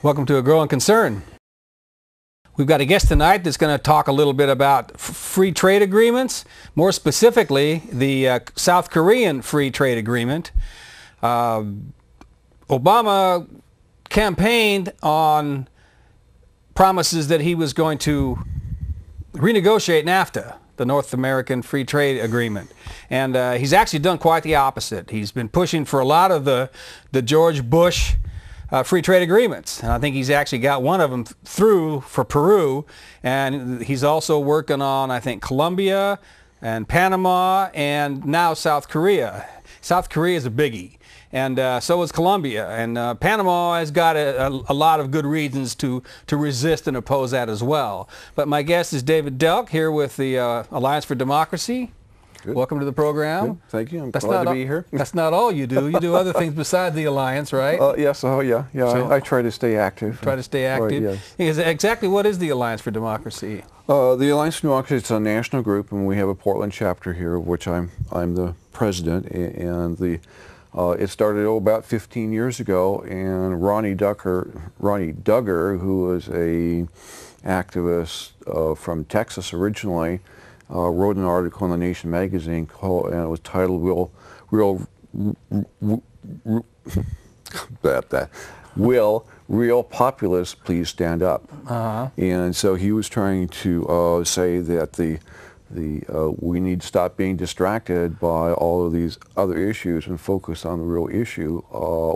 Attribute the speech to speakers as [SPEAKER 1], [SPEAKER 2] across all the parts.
[SPEAKER 1] Welcome to A Growing Concern. We've got a guest tonight that's going to talk a little bit about free trade agreements, more specifically the South Korean free trade agreement. Obama campaigned on promises that he was going to renegotiate NAFTA, the North American Free Trade Agreement. And he's actually done quite the opposite. He's been pushing for a lot of the George Bush free trade agreements. And I think he's actually got one of them through for Peru. And he's also working on, I think, Colombia and Panama and now South Korea. South Korea is a biggie. And so is Colombia. And Panama has got a lot of good reasons to resist and oppose that as well. But my guest is David Delk here with the Alliance for Democracy. Good. Welcome to the program.
[SPEAKER 2] Good. Thank you. I'm glad to be here.
[SPEAKER 1] That's not all you do. You do other things besides the Alliance, right?
[SPEAKER 2] Yes. Oh, yeah. So I try to stay active.
[SPEAKER 1] Try to stay active.
[SPEAKER 2] Right, yes.
[SPEAKER 1] Exactly what is the Alliance for Democracy?
[SPEAKER 2] The Alliance for Democracy is a national group, and we have a Portland chapter here, of which I'm the president. And it started about 15 years ago, and Ronnie Duggar, who was a activist from Texas originally, wrote an article in The Nation magazine and it was titled Will Real Populists Please Stand Up? And so he was trying to say that we need to stop being distracted by all of these other issues and focus on the real issue,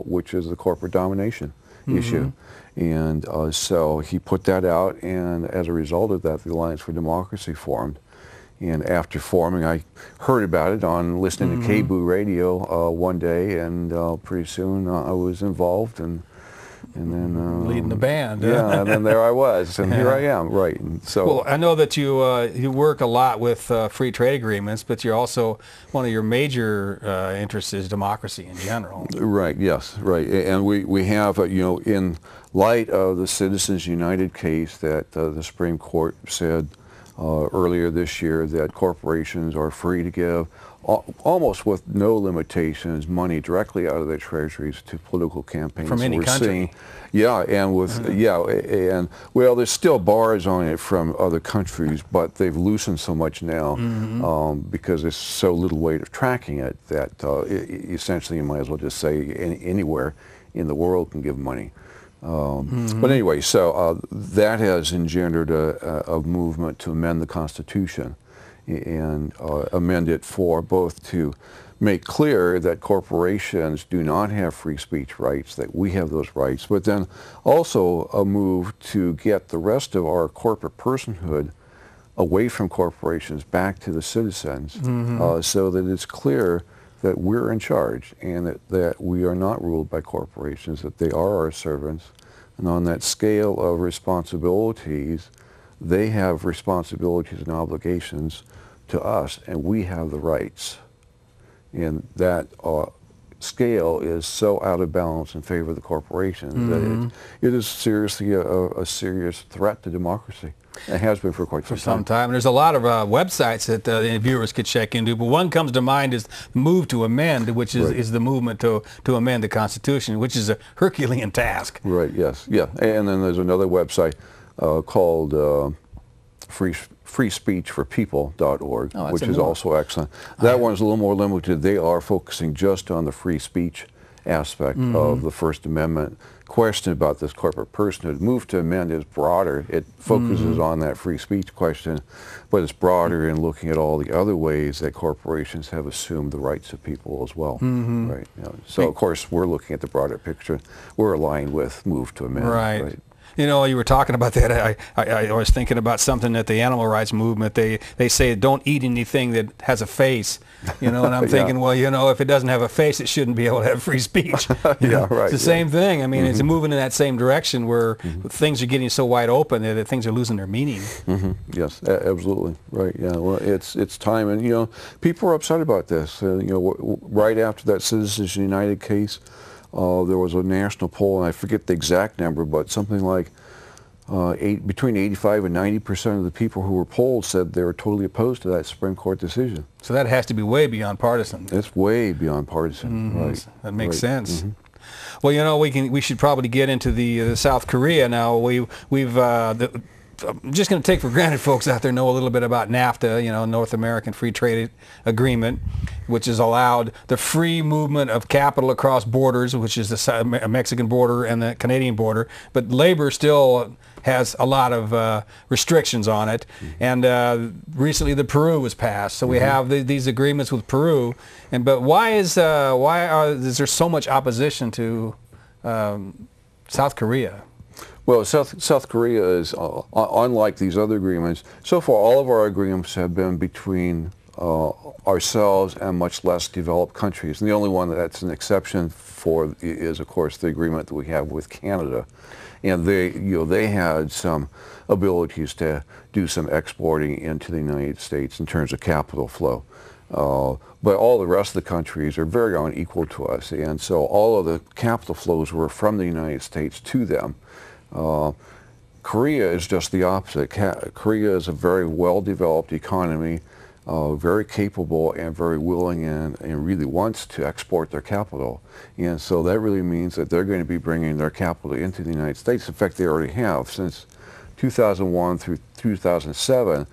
[SPEAKER 2] which is the corporate domination issue. And so he put that out, and as a result of that, the Alliance for Democracy formed. And after forming, I heard about it on listening to KBOO radio one day, and pretty soon I was involved, and then
[SPEAKER 1] leading the band.
[SPEAKER 2] Yeah, and then there I was, and here I am, right. And so,
[SPEAKER 1] well, I know that you work a lot with free trade agreements, but you're also one of your major interests is democracy in general.
[SPEAKER 2] Right. Yes. Right. And we have in light of the Citizens United case that the Supreme Court said earlier this year that corporations are free to give almost with no limitations money directly out of their treasuries to political campaigns.
[SPEAKER 1] From any country.
[SPEAKER 2] And well, there's still bars on it from other countries, but they've loosened so much now because there's so little way of tracking it that essentially you might as well just say anywhere in the world can give money. But anyway, so that has engendered a movement to amend the Constitution and amend it for both to make clear that corporations do not have free speech rights, that we have those rights, but then also a move to get the rest of our corporate personhood away from corporations back to the citizens so that it's clear that we're in charge and that we are not ruled by corporations, that they are our servants. And on that scale of responsibilities, they have responsibilities and obligations to us, and we have the rights. And that scale is so out of balance in favor of the corporations that it is seriously a serious threat to democracy. It has been for quite some time.
[SPEAKER 1] And there's a lot of websites that viewers could check into, but one comes to mind is Move to Amend, which is the movement to amend the Constitution, which is a Herculean task.
[SPEAKER 2] Right, yes, yeah. And then there's another website called freespeechforpeople.org, which is also excellent. That one's a little more limited. They are focusing just on the free speech aspect of the First Amendment question about this corporate personhood. Move to Amend is broader. It focuses on that free speech question, but it's broader in looking at all the other ways that corporations have assumed the rights of people as well. Right. So of course we're looking at the broader picture. We're aligned with Move to Amend.
[SPEAKER 1] Right. You know, you were talking about that. I was thinking about something that the animal rights movement, they say don't eat anything that has a face, and I'm thinking, well, if it doesn't have a face, it shouldn't be able to have free speech. It's the same thing. I mean, it's moving in that same direction where things are getting so wide open that things are losing their meaning.
[SPEAKER 2] Yes, absolutely. Right, yeah. Well, it's time, and, people are upset about this. Right after that Citizens United case, there was a national poll, and I forget the exact number, but something like between 85 and 90% of the people who were polled said they were totally opposed to that Supreme Court decision.
[SPEAKER 1] So that has to be way beyond partisan.
[SPEAKER 2] It's way beyond partisan. Right.
[SPEAKER 1] That makes sense. Well, you know, we should probably get into the South Korea now. I'm just going to take for granted folks out there know a little bit about NAFTA, you know, North American Free Trade Agreement, which has allowed the free movement of capital across borders, which is the Mexican border and the Canadian border. But labor still has a lot of restrictions on it. And recently the Peru was passed. So we have these agreements with Peru. But why is there so much opposition to South Korea?
[SPEAKER 2] Well, South Korea is, unlike these other agreements, so far all of our agreements have been between ourselves and much less developed countries. And the only one that's an exception for is, of course, the agreement that we have with Canada. And they had some abilities to do some exporting into the United States in terms of capital flow. But all the rest of the countries are very unequal to us. And so all of the capital flows were from the United States to them. Korea is just the opposite. Korea is a very well-developed economy, very capable and very willing and really wants to export their capital. And so that really means that they're going to be bringing their capital into the United States. In fact, they already have. Since 2001 through 2007,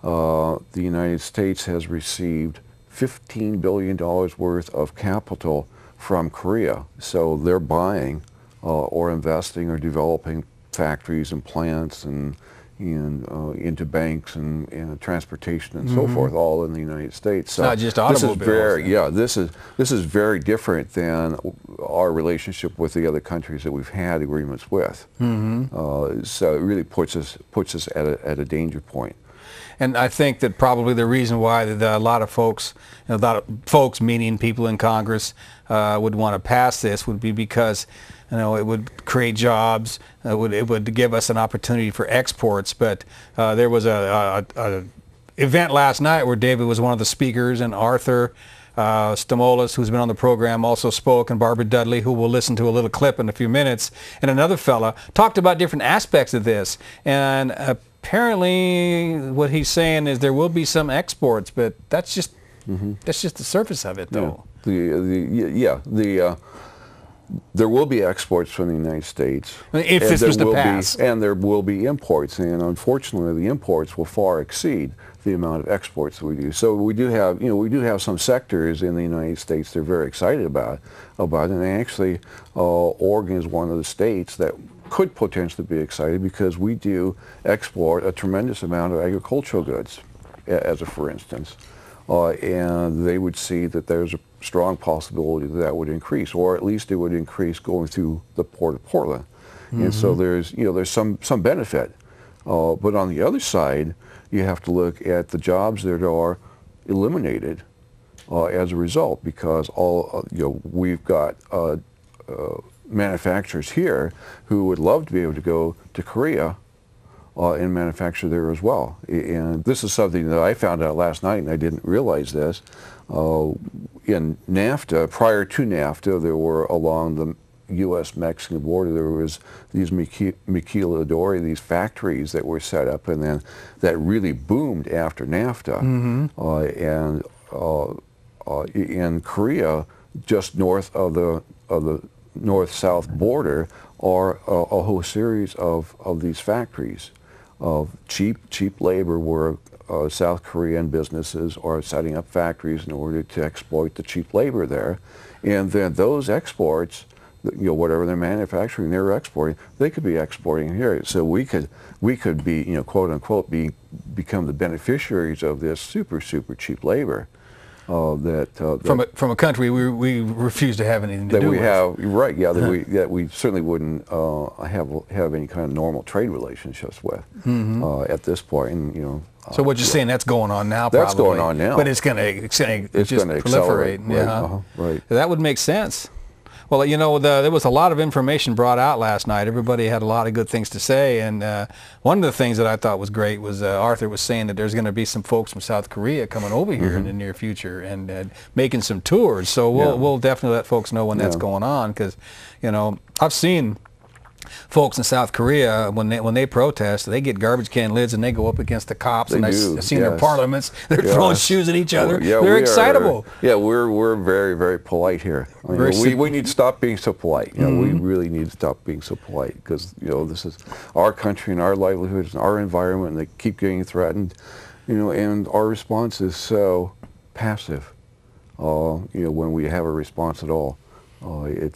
[SPEAKER 2] the United States has received $15 billion worth of capital from Korea. So they're buying or investing or developing factories and plants and into banks and transportation and so forth, all in the United States. So
[SPEAKER 1] not just automobiles.
[SPEAKER 2] This is very different than our relationship with the other countries that we've had agreements with. So it really puts us at a danger point.
[SPEAKER 1] And I think that probably the reason why a lot of folks, meaning people in Congress, would want to pass this would be because, you know, it would create jobs. It would give us an opportunity for exports. But there was a event last night where David was one of the speakers, and Arthur Stamolis, who's been on the program, also spoke, and Barbara Dudley, who we'll listen to a little clip in a few minutes, and another fella talked about different aspects of this. And apparently what he's saying is there will be some exports, but that's just the surface of it, though.
[SPEAKER 2] There will be exports from the United States.
[SPEAKER 1] If this was to pass.
[SPEAKER 2] And there will be imports, and unfortunately the imports will far exceed the amount of exports that we do. So we do have some sectors in the United States they're very excited about it, and actually Oregon is one of the states that could potentially be excited because we do export a tremendous amount of agricultural goods, as a for instance. And they would see that there's a strong possibility that would increase, or at least it would increase going through the port of Portland. And so there's some benefit. But on the other side, you have to look at the jobs that are eliminated as a result, because we've got manufacturers here who would love to be able to go to Korea and manufacture there as well. And this is something that I found out last night, and I didn't realize this. In NAFTA, prior to NAFTA, there were along the U.S.-Mexican border, there was these maquiladora, these factories that were set up, and then that really boomed after NAFTA. In Korea, just north of the north-south border, are a whole series of these factories of cheap labor where South Korean businesses are setting up factories in order to exploit the cheap labor there. And then those exports, whatever they're manufacturing, they're exporting, they could be exporting here. So we could be, quote unquote, become the beneficiaries of this super cheap labor.
[SPEAKER 1] From a country we refuse to have anything to do with.
[SPEAKER 2] That we certainly wouldn't have any kind of normal trade relationships with at this point. And,
[SPEAKER 1] so what you're saying, that's going on now,
[SPEAKER 2] That's going on now.
[SPEAKER 1] But it's going to proliferate.
[SPEAKER 2] Right.
[SPEAKER 1] That would make sense. Well, there was a lot of information brought out last night. Everybody had a lot of good things to say, and one of the things that I thought was great was Arthur was saying that there's going to be some folks from South Korea coming over here in the near future and making some tours. So we'll definitely let folks know when that's going on, because I've seen folks in South Korea, when they protest, they get garbage can lids and they go up against the cops.
[SPEAKER 2] They
[SPEAKER 1] and
[SPEAKER 2] do,
[SPEAKER 1] I've seen their parliaments. They're throwing shoes at each other.
[SPEAKER 2] Yeah,
[SPEAKER 1] they're excitable.
[SPEAKER 2] We're very, very polite here. I mean, we need to stop being so polite. You know, we really need to stop being so polite because, you know, this is our country and our livelihoods and our environment, and they keep getting threatened. You know, and our response is so passive. You know, when we have a response at all. You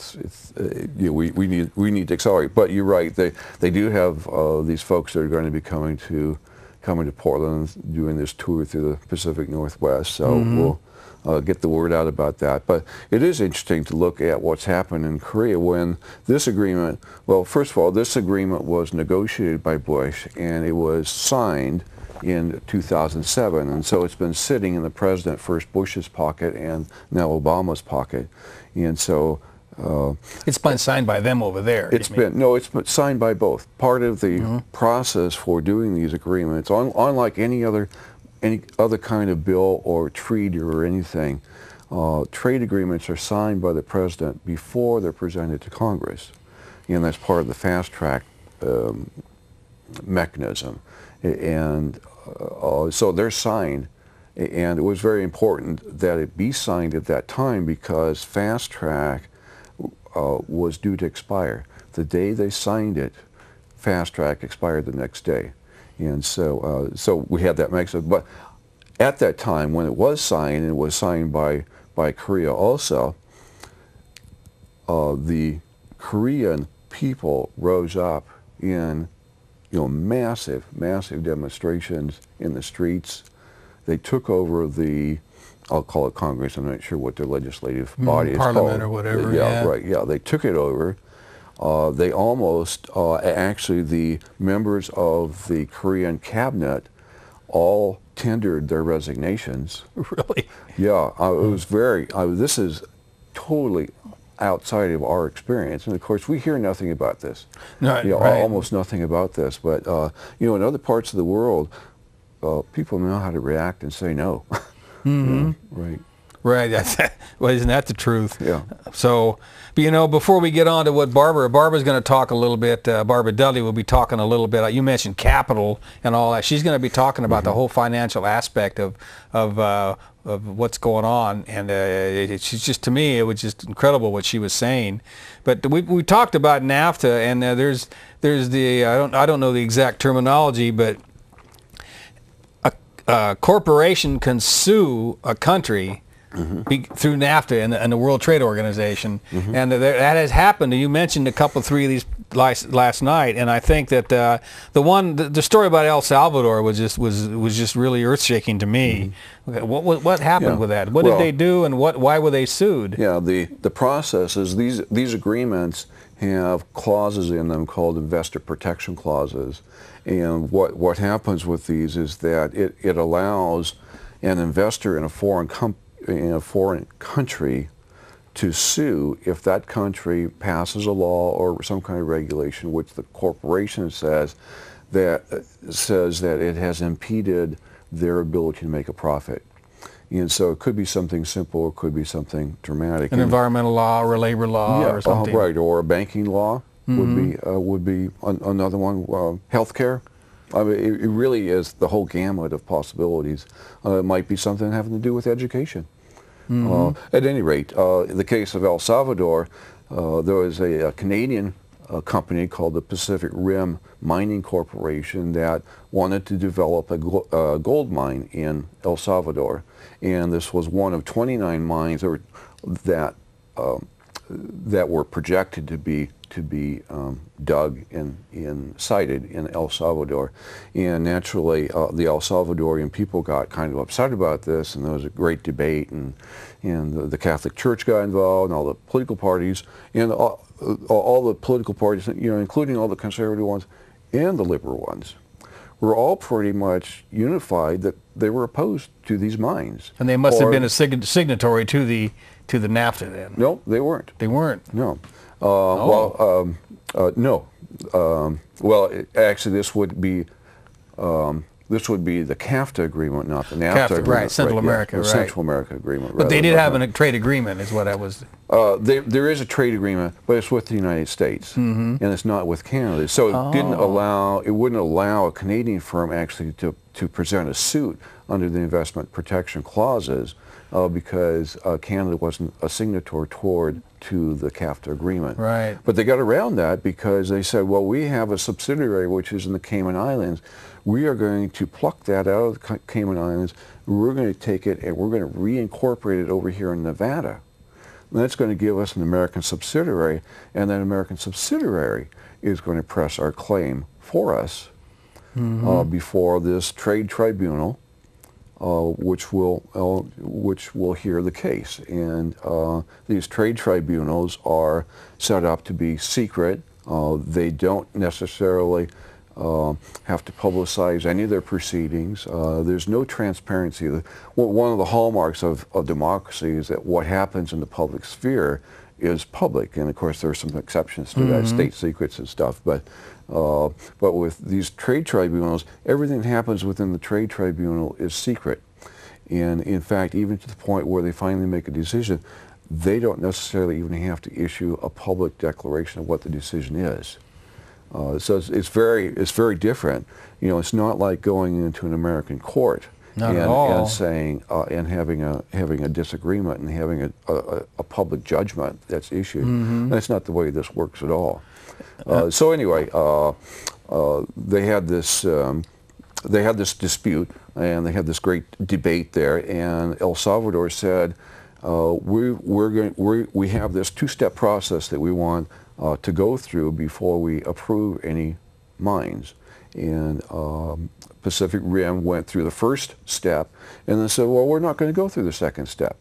[SPEAKER 2] know, we need to accelerate. But you're right. They do have these folks that are going to be coming to Portland, doing this tour through the Pacific Northwest. So we'll get the word out about that. But it is interesting to look at what's happened in Korea when this agreement. Well, first of all, this agreement was negotiated by Bush and it was signed in 2007, and so it's been sitting in the president, first Bush's pocket and now Obama's pocket, and so
[SPEAKER 1] it's been signed by them over there.
[SPEAKER 2] It's been signed by both. Part of the process for doing these agreements, unlike any other kind of bill or treaty or anything, trade agreements are signed by the president before they're presented to Congress, and that's part of the fast track mechanism. And so they're signed, and it was very important that it be signed at that time because fast track was due to expire. The day they signed it, fast track expired the next day, and so so we had that mechanism. But at that time, when it was signed, and it was signed by Korea also, the Korean people rose up in massive demonstrations in the streets. They took over the, I'll call it Congress, I'm not sure what their legislative body is called.
[SPEAKER 1] Parliament or whatever.
[SPEAKER 2] Yeah, right, yeah, they took it over. They almost, actually the members of the Korean cabinet all tendered their resignations.
[SPEAKER 1] Really?
[SPEAKER 2] Yeah, it was very, this is totally outside of our experience, and of course we hear nothing about this.
[SPEAKER 1] No, right.
[SPEAKER 2] Almost nothing about this. But in other parts of the world, people know how to react and say no. Right.
[SPEAKER 1] Right. Well, isn't that the truth?
[SPEAKER 2] Yeah.
[SPEAKER 1] So, but before we get on to what Barbara's going to talk a little bit. Barbara Dudley will be talking a little bit. You mentioned capital and all that. She's going to be talking about the whole financial aspect of what's going on, and she's just, to me, it was just incredible what she was saying. But we talked about NAFTA, and there's the I don't know the exact terminology, but a corporation can sue a country through NAFTA and the World Trade Organization, and that has happened. You mentioned three of these last night, and I think that the story about El Salvador was just really earth-shaking to me. What happened with that? What did they do, and why were they sued?
[SPEAKER 2] Yeah, the process is these agreements have clauses in them called investor protection clauses, and what happens with these is that it allows an investor in a foreign country to sue if that country passes a law or some kind of regulation which the corporation says that it has impeded their ability to make a profit. And so it could be something simple, it could be something dramatic.
[SPEAKER 1] An environmental law or a labor law or something.
[SPEAKER 2] Right, or a banking law would be another one. Healthcare. I mean, it really is the whole gamut of possibilities. It might be something having to do with education. At any rate, the case of El Salvador, there was a Canadian company called the Pacific Rim Mining Corporation that wanted to develop a gold mine in El Salvador, and this was one of 29 mines that were projected to be dug and sited in El Salvador. And naturally, the El Salvadorian people got kind of upset about this, and there was a great debate, and the Catholic Church got involved, and all the political parties, and all the political parties, including all the conservative ones and the liberal ones, were all pretty much unified that they were opposed to these mines.
[SPEAKER 1] And they must have been a signatory to the NAFTA then.
[SPEAKER 2] No, they weren't.
[SPEAKER 1] They weren't.
[SPEAKER 2] No. No. Well, actually, this would be this would be the CAFTA agreement, not the NAFTA
[SPEAKER 1] CAFTA,
[SPEAKER 2] agreement.
[SPEAKER 1] right, Central America,
[SPEAKER 2] the
[SPEAKER 1] right.
[SPEAKER 2] Central America agreement.
[SPEAKER 1] But they did have a trade agreement, is what I was...
[SPEAKER 2] There is a trade agreement, but it's with the United States, and it's not with Canada. So it wouldn't allow a Canadian firm actually to present a suit under the investment protection clauses because Canada wasn't a signatory to the CAFTA agreement.
[SPEAKER 1] Right.
[SPEAKER 2] But they got around that because they said, well, we have a subsidiary which is in the Cayman Islands. We are going to pluck that out of the Cayman Islands. We're going to take it and we're going to reincorporate it over here in Nevada. And that's going to give us an American subsidiary, and that American subsidiary is going to press our claim for us before this trade tribunal, which will hear the case. And these trade tribunals are set up to be secret. They don't necessarily have to publicize any of their proceedings. There's no transparency. One of the hallmarks of democracy is that what happens in the public sphere is public, and of course there are some exceptions to that, state secrets and stuff. But with these trade tribunals, everything that happens within the trade tribunal is secret. And in fact, even to the point where they finally make a decision, they don't necessarily even have to issue a public declaration of what the decision is. So it's very different. You know, it's not like going into an American court and saying and having a disagreement and having a public judgment that's issued. That's not the way this works at all. So anyway, they had this dispute, and they had this great debate there, and El Salvador said, we have this two-step process that we want to go through before we approve any mines. And Pacific Rim went through the first step and then said, well, we're not going to go through the second step.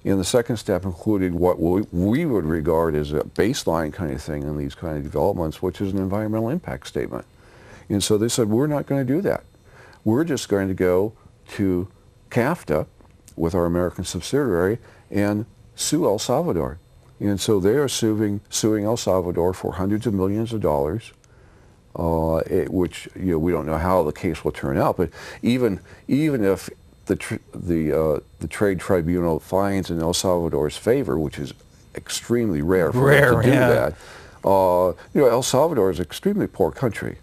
[SPEAKER 2] And the second step included what we would regard as a baseline kind of thing in these kind of developments, which is an environmental impact statement. And so they said, we're not going to do that. We're just going to go to CAFTA with our American subsidiary and sue El Salvador. And so they are suing El Salvador for hundreds of millions of dollars, which, you know, we don't know how the case will turn out. But even if the trade tribunal finds in El Salvador's favor, which is extremely rare for them to do that, you know, El Salvador is an extremely poor country,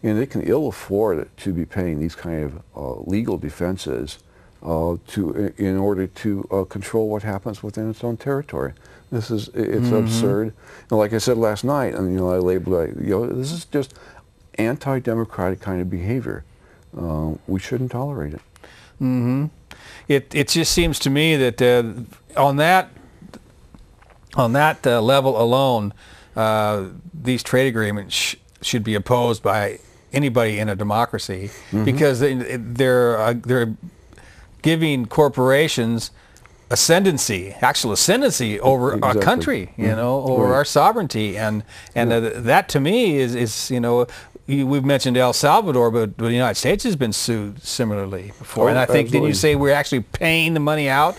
[SPEAKER 2] and it can ill afford to be paying these kind of legal defenses in order to control what happens within its own territory. It's absurd. And like I said last night, and you know, I labeled it, you know, this is just anti-democratic kind of behavior. We shouldn't tolerate it.
[SPEAKER 1] It just seems to me that on that level alone, these trade agreements should be opposed by anybody in a democracy, because they're giving corporations actual ascendancy over a country, you know, over our sovereignty, and that to me is you know, we've mentioned El Salvador, but the United States has been sued similarly before, and I think didn't you say we're actually paying the money out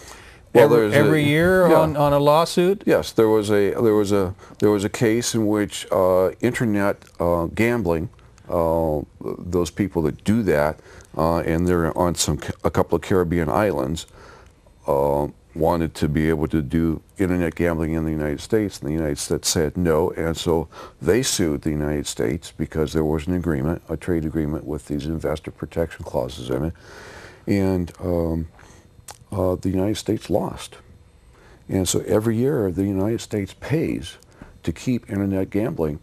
[SPEAKER 1] every year on a lawsuit? Yes,
[SPEAKER 2] there was a case in which internet gambling, those people that do that, and they're on a couple of Caribbean islands, wanted to be able to do internet gambling in the United States, and the United States said no, and so they sued the United States because there was an agreement, a trade agreement with these investor protection clauses in it, and the United States lost. And so every year the United States pays to keep internet gambling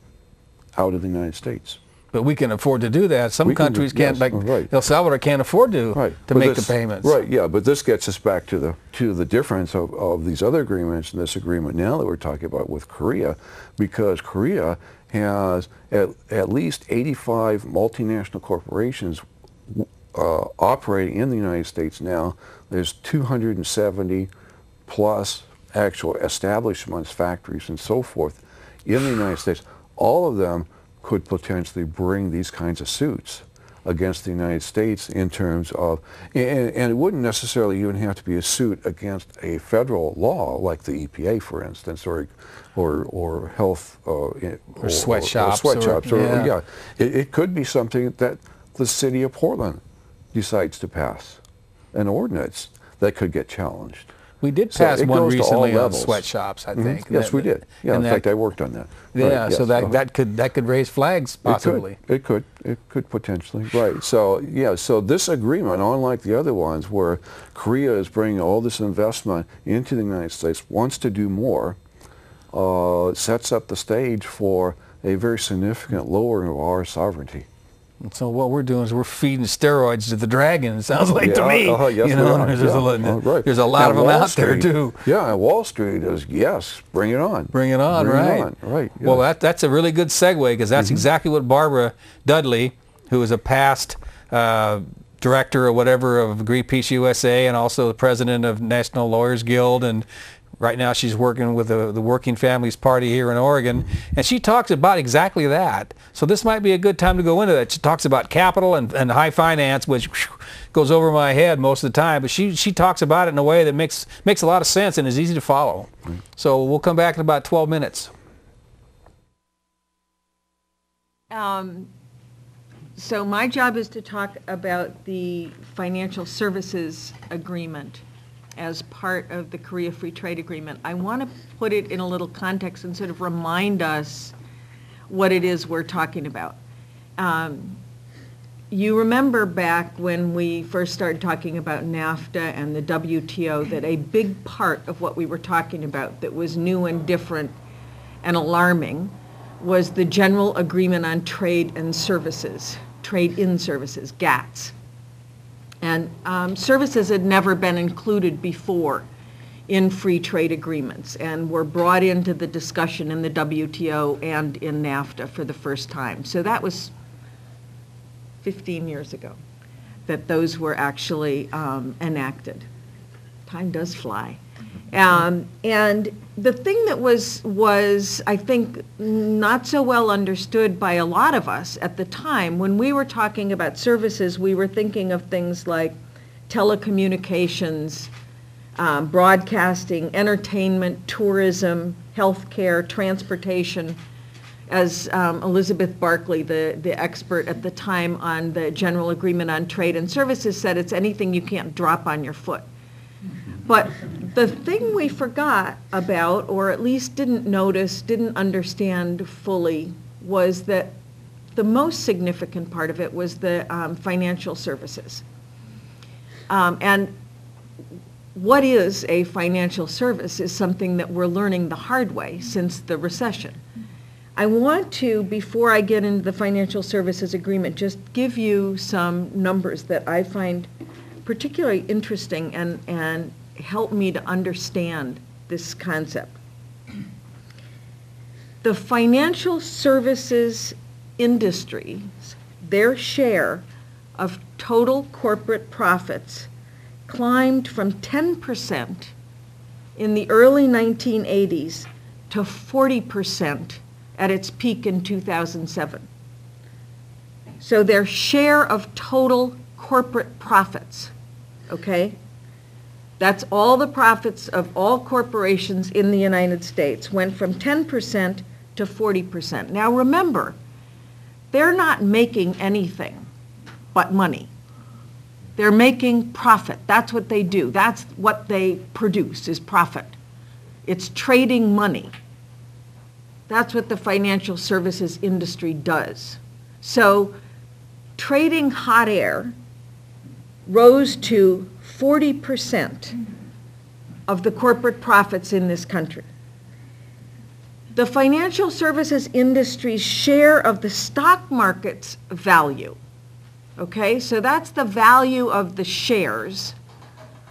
[SPEAKER 2] out of the United States.
[SPEAKER 1] But we can afford to do that. Some countries can't, like El Salvador can't afford to make the payments.
[SPEAKER 2] Right, yeah, but this gets us back to the difference of these other agreements and this agreement now that we're talking about with Korea, because Korea has at least 85 multinational corporations operating in the United States now. There's 270 plus actual establishments, factories, and so forth in the United States. All of them could potentially bring these kinds of suits against the United States in terms of, and it wouldn't necessarily even have to be a suit against a federal law like the EPA, for instance, or health
[SPEAKER 1] or sweatshops.
[SPEAKER 2] It could be something that the city of Portland decides to pass an ordinance that could get challenged.
[SPEAKER 1] We did
[SPEAKER 2] So
[SPEAKER 1] pass
[SPEAKER 2] it
[SPEAKER 1] one
[SPEAKER 2] goes to all
[SPEAKER 1] recently on
[SPEAKER 2] levels.
[SPEAKER 1] sweatshops, I think.
[SPEAKER 2] Yes, we did. Yeah, in fact, I worked on that.
[SPEAKER 1] Yeah,
[SPEAKER 2] right,
[SPEAKER 1] so
[SPEAKER 2] yes.
[SPEAKER 1] that could raise flags possibly.
[SPEAKER 2] It could potentially. Right. So yeah. So this agreement, unlike the other ones, where Korea is bringing all this investment into the United States, wants to do more, sets up the stage for a very significant lowering of our sovereignty.
[SPEAKER 1] And so what we're doing is we're feeding steroids to the dragon. It sounds like to me.
[SPEAKER 2] Yes,
[SPEAKER 1] you know, there's a lot of them out there too.
[SPEAKER 2] Yeah, and Wall Street is, yes, bring it on.
[SPEAKER 1] Bring it on, right?
[SPEAKER 2] Right. Yes.
[SPEAKER 1] Well, that's a really good segue, because that's exactly what Barbara Dudley, who is a past director or whatever of Greenpeace USA and also the president of National Lawyers Guild, and right now she's working with the Working Families Party here in Oregon, and she talks about exactly that. So this might be a good time to go into that. She talks about capital and high finance, which goes over my head most of the time, but she talks about it in a way that makes a lot of sense and is easy to follow. So we'll come back in about 12 minutes.
[SPEAKER 3] So my job is to talk about the financial services agreement as part of the Korea Free Trade Agreement. I want to put it in a little context and sort of remind us what it is we're talking about. You remember back when we first started talking about NAFTA and the WTO, that a big part of what we were talking about that was new and different and alarming was the General Agreement on Trade and Services, Trade in Services, GATS. And services had never been included before in free trade agreements and were brought into the discussion in the WTO and in NAFTA for the first time. So that was 15 years ago that those were actually enacted. Time does fly. And the thing that was, I think, not so well understood by a lot of us at the time, when we were talking about services, we were thinking of things like telecommunications, broadcasting, entertainment, tourism, healthcare, transportation. As Elizabeth Barkley, the expert at the time on the General Agreement on Trade and Services, said, it's anything you can't drop on your foot. But the thing we forgot about, or at least didn't notice, didn't understand fully, was that the most significant part of it was the financial services. And what is a financial service is something that we're learning the hard way since the recession. I want to, before I get into the financial services agreement, just give you some numbers that I find particularly interesting and help me to understand this concept. The financial services industries, their share of total corporate profits climbed from 10% in the early 1980s to 40% at its peak in 2007. So their share of total corporate profits, okay? That's all the profits of all corporations in the United States, went from 10% to 40%. Now remember, they're not making anything but money. They're making profit. That's what they do. That's what they produce, is profit. It's trading money. That's what the financial services industry does. So trading hot air rose to 40% of the corporate profits in this country. The financial services industry's share of the stock market's value, okay, so that's the value of the shares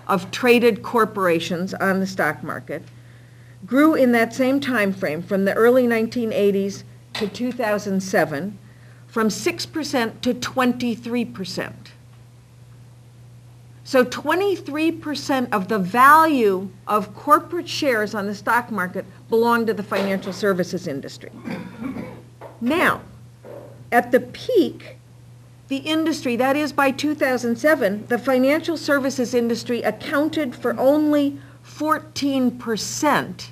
[SPEAKER 3] of traded corporations on the stock market, grew in that same time frame from the early 1980s to 2007 from 6% to 23%. So 23% of the value of corporate shares on the stock market belong to the financial services industry. Now, at the peak, the industry, that is by 2007, the financial services industry accounted for only 14%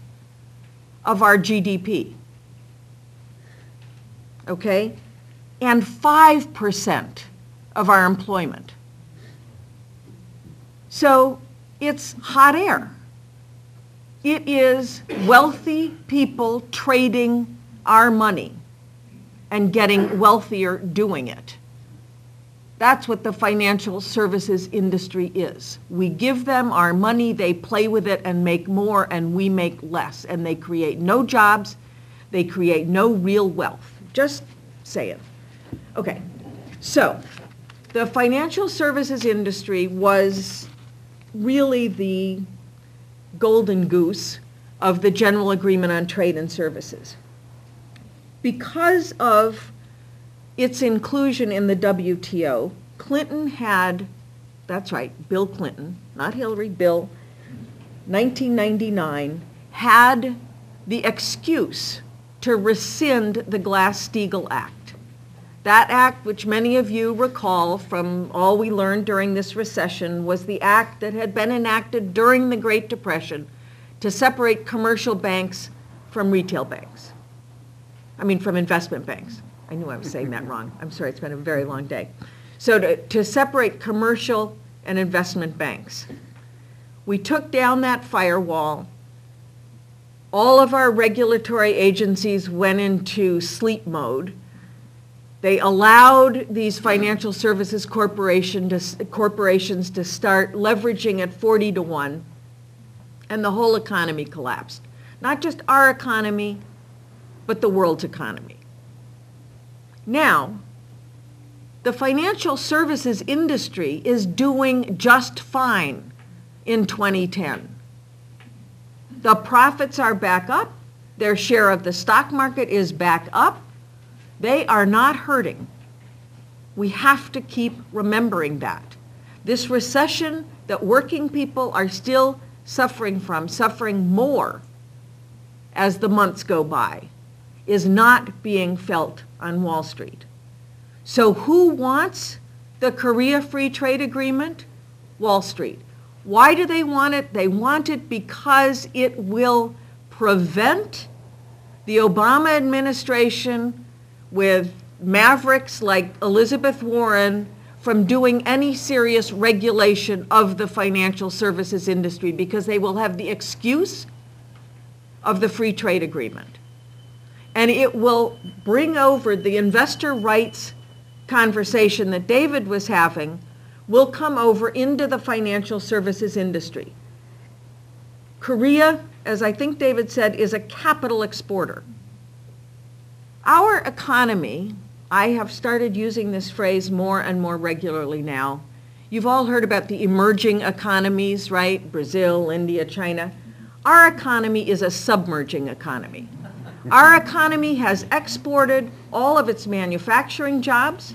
[SPEAKER 3] of our GDP, okay, and 5% of our employment. So it's hot air. It is wealthy people trading our money and getting wealthier doing it. That's what the financial services industry is. We give them our money, they play with it and make more, and we make less. And they create no jobs, they create no real wealth. Just saying. Okay, so the financial services industry was really the golden goose of the General Agreement on Trade and Services. Because of its inclusion in the WTO, Clinton had, that's right, Bill Clinton, not Hillary, Bill, 1999, had the excuse to rescind the Glass-Steagall Act. That act, which many of you recall from all we learned during this recession, was the act that had been enacted during the Great Depression to separate commercial banks from retail banks. I mean, from investment banks. I knew I was saying that wrong. I'm sorry, it's been a very long day. So to separate commercial and investment banks. We took down that firewall. All of our regulatory agencies went into sleep mode. They allowed these financial services corporations to start leveraging at 40 to 1, and the whole economy collapsed. Not just our economy, but the world's economy. Now, the financial services industry is doing just fine in 2010. The profits are back up. Their share of the stock market is back up. They are not hurting. We have to keep remembering that. This recession that working people are still suffering from, suffering more as the months go by, is not being felt on Wall Street. So who wants the Korea Free Trade Agreement? Wall Street. Why do they want it? They want it because it will prevent the Obama administration with mavericks like Elizabeth Warren from doing any serious regulation of the financial services industry, because they will have the excuse of the free trade agreement. And it will bring over the investor rights conversation that David was having, will come over into the financial services industry. Korea, as I think David said, is a capital exporter. Our economy, I have started using this phrase more and more regularly now. You've all heard about the emerging economies, right? Brazil, India, China. Our economy is a submerging economy. Our economy has exported all of its manufacturing jobs.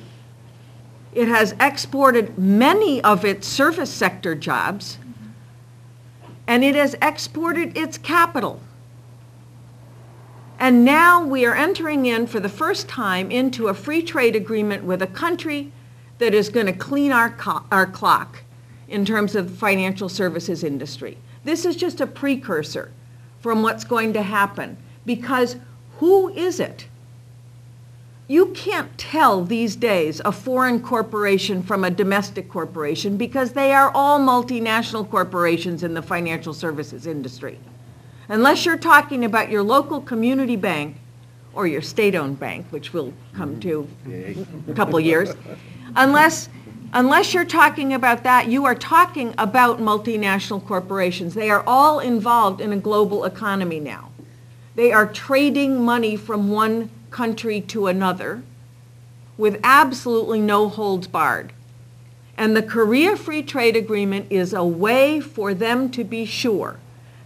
[SPEAKER 3] It has exported many of its service sector jobs, and it has exported its capital. And now we are entering in for the first time into a free trade agreement with a country that is going to clean our clock in terms of the financial services industry. This is just a precursor from what's going to happen, because who is it? You can't tell these days a foreign corporation from a domestic corporation, because they are all multinational corporations in the financial services industry. Unless you're talking about your local community bank or your state-owned bank, which we'll come to in a couple of years, unless you're talking about that, you are talking about multinational corporations. They are all involved in a global economy now. They are trading money from one country to another with absolutely no holds barred. And the Korea Free Trade Agreement is a way for them to be sure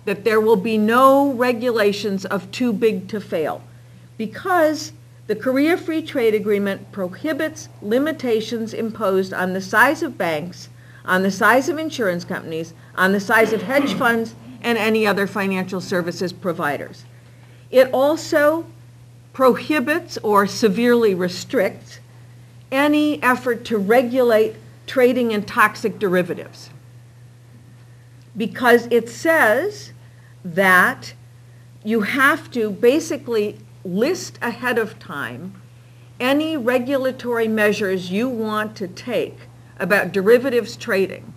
[SPEAKER 3] that there will be no regulations of too big to fail, because the Korea Free Trade Agreement prohibits limitations imposed on the size of banks, on the size of insurance companies, on the size of hedge funds, and any other financial services providers. It also prohibits or severely restricts any effort to regulate trading in toxic derivatives, because it says that you have to basically list ahead of time any regulatory measures you want to take about derivatives trading,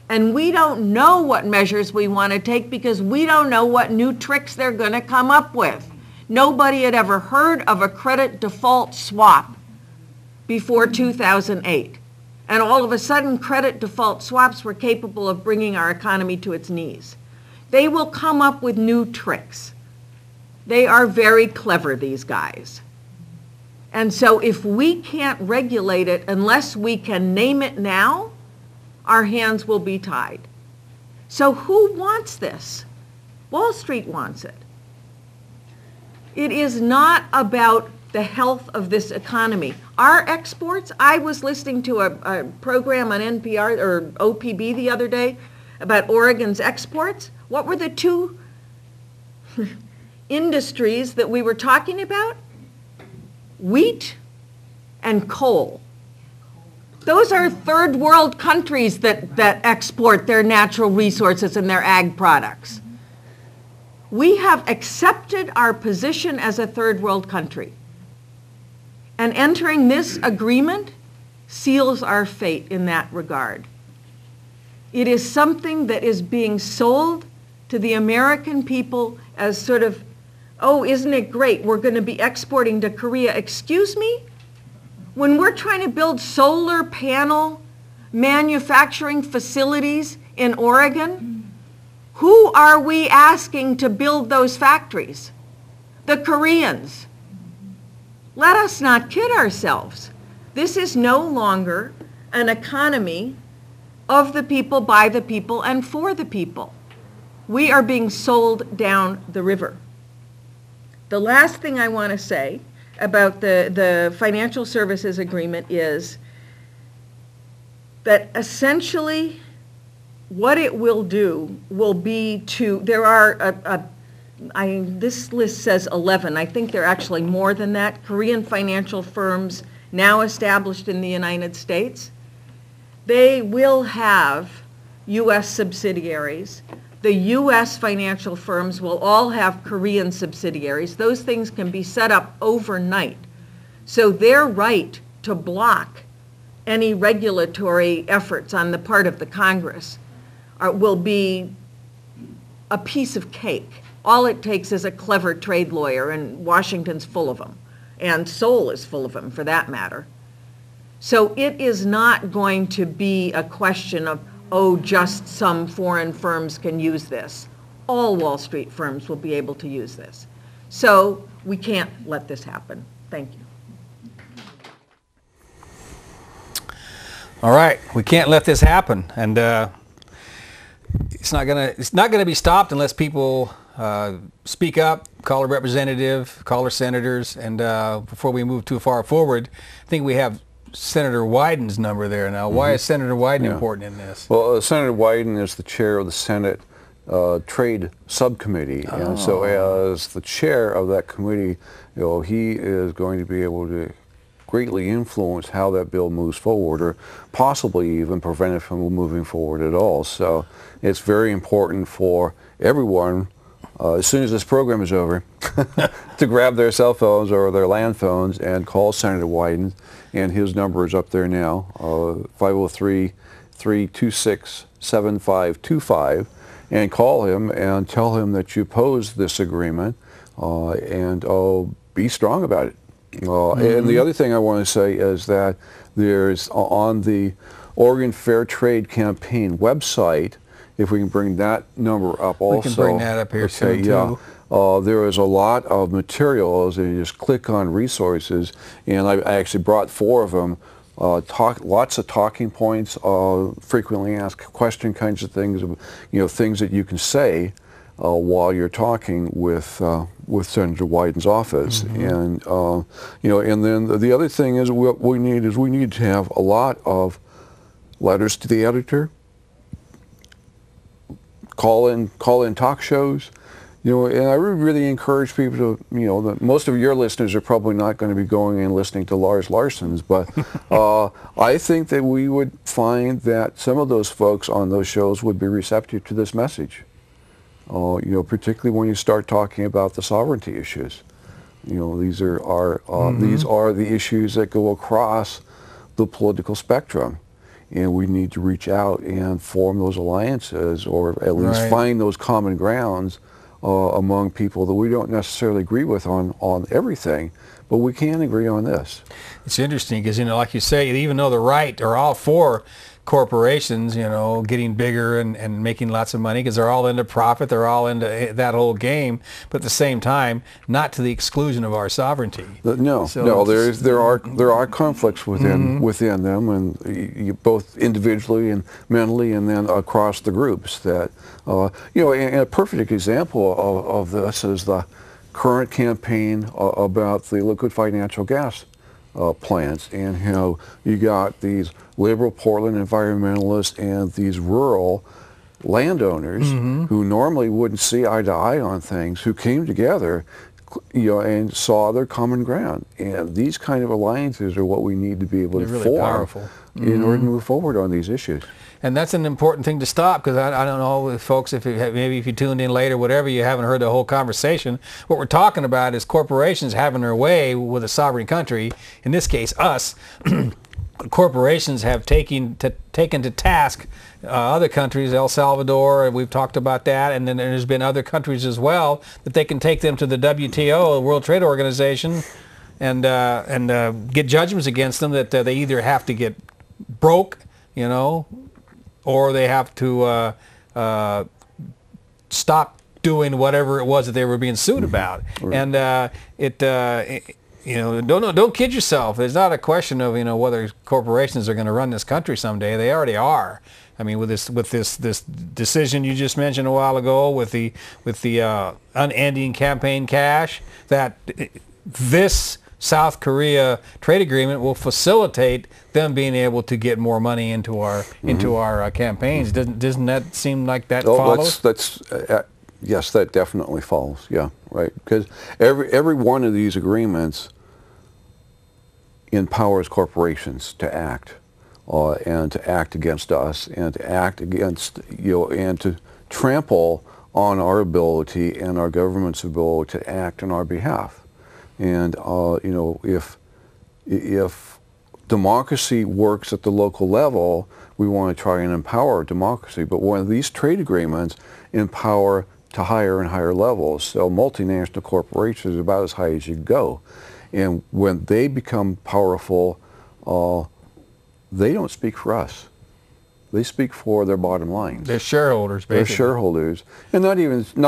[SPEAKER 3] And we don't know what measures we want to take because we don't know what new tricks they're going to come up with. Nobody had ever heard of a credit default swap before 2008. And all of a sudden, credit default swaps were capable of bringing our economy to its knees. They will come up with new tricks. They are very clever, these guys. And so if we can't regulate it unless we can name it now, our hands will be tied. So who wants this? Wall Street wants it. It is not about the health of this economy. Our exports, I was listening to a program on NPR or OPB the other day about Oregon's exports. What were the two industries that we were talking about? Wheat and coal. Those are third world countries that export their natural resources and their ag products. We have accepted our position as a third world country. And entering this agreement seals our fate in that regard. It is something that is being sold to the American people as sort of, oh, isn't it great? We're going to be exporting to Korea. Excuse me? When we're trying to build solar panel manufacturing facilities in Oregon, who are we asking to build those factories? The Koreans. Let us not kid ourselves. This is no longer an economy of the people, by the people, and for the people. We are being sold down the river. The last thing I want to say about the financial services agreement is that essentially what it will do will be to, there are this list says 11. I think there are actually more than that. Korean financial firms now established in the United States. They will have U.S. subsidiaries. The U.S. financial firms will all have Korean subsidiaries. Those things can be set up overnight. So their right to block any regulatory efforts on the part of the Congress will be a piece of cake. All it takes is a clever trade lawyer, and Washington's full of them, and Seoul is full of them for that matter. So it is not going to be a question of, oh, just some foreign firms can use this. All Wall Street firms will be able to use this. So we can't let this happen. Thank you.
[SPEAKER 1] All right, we can't let this happen, and it's not gonna be stopped unless people speak up, call a representative, call our senators, and before we move too far forward, I think we have Senator Wyden's number there now. Why is Senator Wyden important in this?
[SPEAKER 2] Well, Senator Wyden is the chair of the Senate Trade Subcommittee, and so as the chair of that committee, he is going to be able to greatly influence how that bill moves forward, or possibly even prevent it from moving forward at all. So it's very important for everyone, as soon as this program is over, to grab their cell phones or their land phones and call Senator Wyden, and his number is up there now, 503-326-7525, and call him and tell him that you oppose this agreement, and be strong about it. And the other thing I want to say is that there's on the Oregon Fair Trade Campaign website, if we can bring that number up also.
[SPEAKER 1] We can bring that up here soon too.
[SPEAKER 2] There is a lot of materials, and you just click on resources, and I actually brought 4 of them. Lots of talking points, frequently asked question kinds of things, things that you can say while you're talking with Senator Wyden's office. And and then the other thing is what we need to have a lot of letters to the editor, call in talk shows. And I would really encourage people to, that most of your listeners are probably not going to be going and listening to Lars Larson's, but I think that we would find that some of those folks on those shows would be receptive to this message. Particularly when you start talking about the sovereignty issues. These are the issues that go across the political spectrum. and we need to reach out and form those alliances, or at least
[SPEAKER 1] Right.
[SPEAKER 2] find those common grounds among people that we don't necessarily agree with on everything, but we can agree on this.
[SPEAKER 1] It's interesting because, like you say, even though the right are all for corporations, getting bigger and making lots of money because they're all into profit, they're all into that whole game, but at the same time, not to the exclusion of our sovereignty.
[SPEAKER 2] No, there are conflicts within them, and you both individually and mentally, and then across the groups. That and a perfect example of this is the current campaign about the liquid financial gas plants, and you got these liberal Portland environmentalists and these rural landowners who normally wouldn't see eye to eye on things, who came together, and saw their common ground. And these kind of alliances are what we need to be able to
[SPEAKER 1] They're really
[SPEAKER 2] form
[SPEAKER 1] powerful.
[SPEAKER 2] in order to move forward on these issues.
[SPEAKER 1] And that's an important thing to stop, because I don't know, folks, if maybe if you tuned in later, whatever, you haven't heard the whole conversation. What we're talking about is corporations having their way with a sovereign country, in this case us. Corporations have taken to task other countries, El Salvador, we've talked about that, and then there's been other countries as well, that they can take them to the WTO, the World Trade Organization, and get judgments against them that they either have to get broke, or they have to stop doing whatever it was that they were being sued about.
[SPEAKER 2] Right.
[SPEAKER 1] And don't kid yourself. There's not a question of whether corporations are going to run this country someday. They already are. I mean, with this decision you just mentioned a while ago, with the unending campaign cash, that this South Korea trade agreement will facilitate them being able to get more money into our campaigns. Doesn't that seem like that follows?
[SPEAKER 2] Yes, that definitely follows. Yeah, right. Because every one of these agreements empowers corporations to act, and to act against us, and to act against and to trample on our ability and our government's ability to act on our behalf. And if democracy works at the local level, we want to try and empower democracy. But when these trade agreements empower to higher and higher levels, so multinational corporations are about as high as you go. And when they become powerful, they don't speak for us. They speak for their bottom lines.
[SPEAKER 1] They're shareholders, basically.
[SPEAKER 2] They're shareholders, and not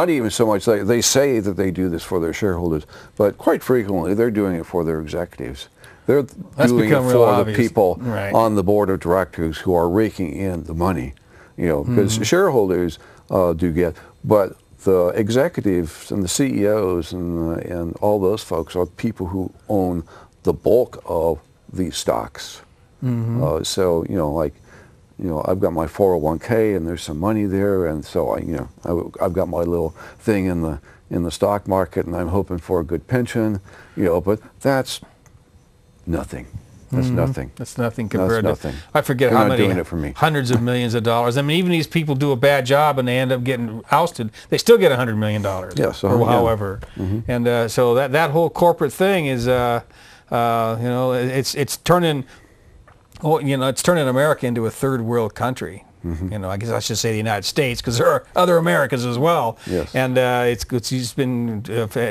[SPEAKER 2] even so much they say that they do this for their shareholders, but quite frequently they're doing it for their executives. They're doing it for the people on the board of directors who are raking in the money, because shareholders do get, but the executives and the CEOs and all those folks are people who own the bulk of these stocks. So I've got my 401k and there's some money there, and so I've got my little thing in the stock market, and I'm hoping for a good pension, but that's nothing. That's nothing.
[SPEAKER 1] That's nothing compared
[SPEAKER 2] That's nothing.
[SPEAKER 1] to, I forget
[SPEAKER 2] They're
[SPEAKER 1] how
[SPEAKER 2] not
[SPEAKER 1] many
[SPEAKER 2] doing it for me.
[SPEAKER 1] hundreds of millions of dollars. I mean, even these people do a bad job and they end up getting ousted, they still get $100 million.
[SPEAKER 2] Yes,
[SPEAKER 1] or however. And so that whole corporate thing is, it's turning, it's turning America into a third world country. I guess I should say the United States, because there are other Americas as well.
[SPEAKER 2] Yes.
[SPEAKER 1] And it's been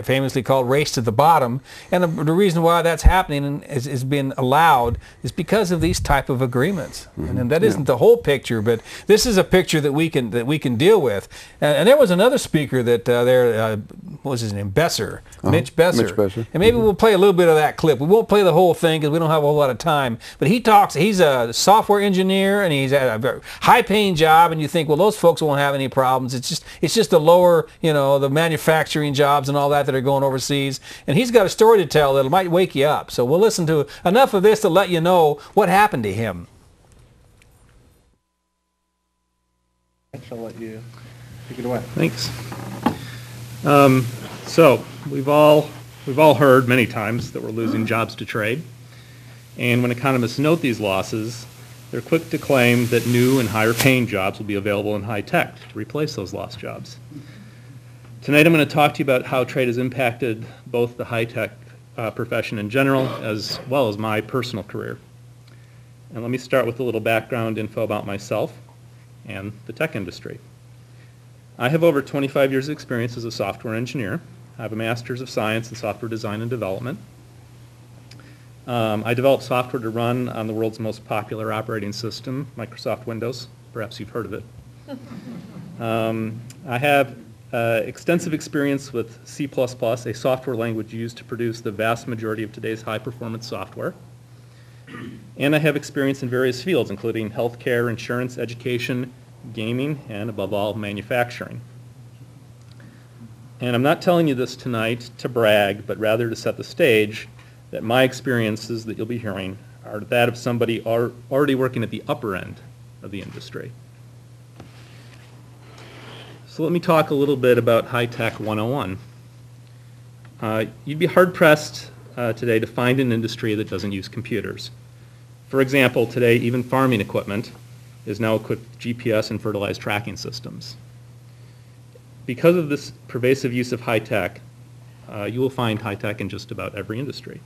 [SPEAKER 1] famously called race to the bottom. And the reason why that's happening and is being allowed is because of these type of agreements. And that isn't the whole picture, but this is a picture that we can deal with. And there was another speaker that what was his name? Besser. Mitch Besser.
[SPEAKER 2] Mitch Besser.
[SPEAKER 1] And maybe we'll play a little bit of that clip. We won't play the whole thing because we don't have a whole lot of time. But he talks, he's a software engineer, and he's at a very high-paying job, and you think, well, those folks won't have any problems. It's just the lower, the manufacturing jobs and all that are going overseas. And he's got a story to tell that might wake you up. So we'll listen to enough of this to let you know what happened to him.
[SPEAKER 4] I'll let you take it away.
[SPEAKER 5] Thanks. So we've all heard many times that we're losing jobs to trade, and when economists note these losses, they're quick to claim that new and higher paying jobs will be available in high tech to replace those lost jobs. Tonight I'm going to talk to you about how trade has impacted both the high tech profession in general as well as my personal career. And let me start with a little background info about myself and the tech industry. I have over 25 years of experience as a software engineer. I have a Master's of Science in Software Design and Development. I develop software to run on the world's most popular operating system, Microsoft Windows. Perhaps you've heard of it. I have extensive experience with C++, a software language used to produce the vast majority of today's high-performance software. And I have experience in various fields, including healthcare, insurance, education, gaming, and above all, manufacturing. And I'm not telling you this tonight to brag, but rather to set the stage that my experiences that you'll be hearing are that of somebody already working at the upper end of the industry. So let me talk a little bit about High Tech 101. You'd be hard-pressed today to find an industry that doesn't use computers. For example, today even farming equipment is now equipped with GPS and fertilized tracking systems. Because of this pervasive use of high tech, you will find high tech in just about every industry.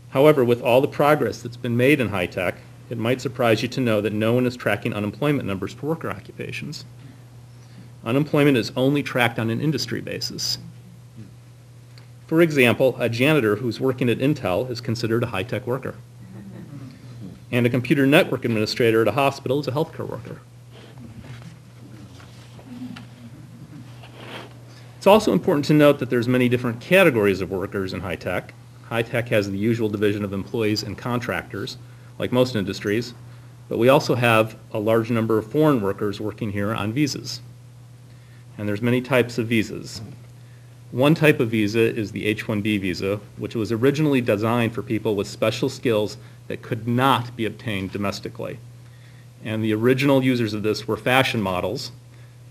[SPEAKER 5] However, with all the progress that's been made in high tech, it might surprise you to know that no one is tracking unemployment numbers for worker occupations. Unemployment is only tracked on an industry basis. For example, a janitor who's working at Intel is considered a high-tech worker. And a computer network administrator at a hospital is a healthcare worker. It's also important to note that there's many different categories of workers in high tech. High tech has the usual division of employees and contractors, like most industries, but we also have a large number of foreign workers working here on visas. And there's many types of visas. One type of visa is the H-1B visa, which was originally designed for people with special skills that could not be obtained domestically. And the original users of this were fashion models,